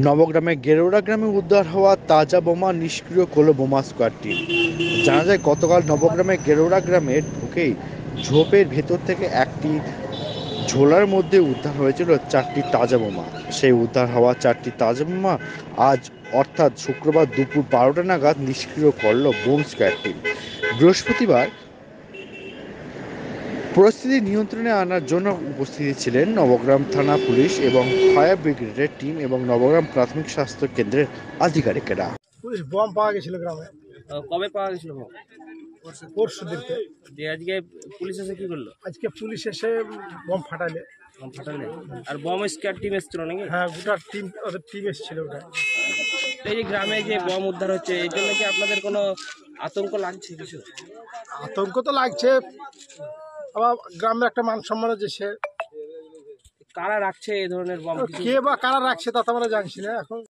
নবগ্রামের গেরোড়া গ্রামে উদ্ধার হওয়া তাজা বোমা নিষ্ক্রিয় করল বোমা স্কোয়াড টিম। জানা যায় গতকাল নবগ্রামের গেরোড়া গ্রামে ঢুকেই ঝোপের ভেতর থেকে একটি ঝোলার মধ্যে উদ্ধার হয়েছিল 4টি তাজা বোমা। সেই উদ্ধার হওয়া 4টি তাজা বোমা আজ অর্থাৎ শুক্রবার দুপুর 12টা নাগাদ নিষ্ক্রিয় করল বোম স্কোয়াড টিম। বৃহস্পতিবার পরিস্থিতি নিয়ন্ত্রণে আনার জন্য উপস্থিত ছিলেন নবগ্রাম থানা পুলিশ এবং ফায়ার ব্রিগেডের টিম এবং নবগ্রাম প্রাথমিক স্বাস্থ্য কেন্দ্রের আধিকারিকেরা। পুলিশ বম পাওয়া গেছিল গ্রামে কবে পাওয়া গেছিল বম? পরশু দিনকে। দিয়ে আজকে পুলিশ এসে কি করলো? আজকে পুলিশ এসে বম ফাটাইলে। বম ফাটালে? আর বম স্কোয়াড টিম এসেছিল নাকি? হ্যাঁ, গোটা টিম, ওদের টিম এসেছিল ওটা। এই যে গ্রামে যে বম উদ্ধার হচ্ছে এই জন্য কি আপনাদের কোনো আতঙ্ক লাগছে কিছু? আতঙ্ক তো লাগছে, আবার গ্রামে একটা মান সম্মান আছে, সে কারা রাখছে এই ধরনের বম? কে বা কারা রাখছে তা তো আমরা জানছি না এখন।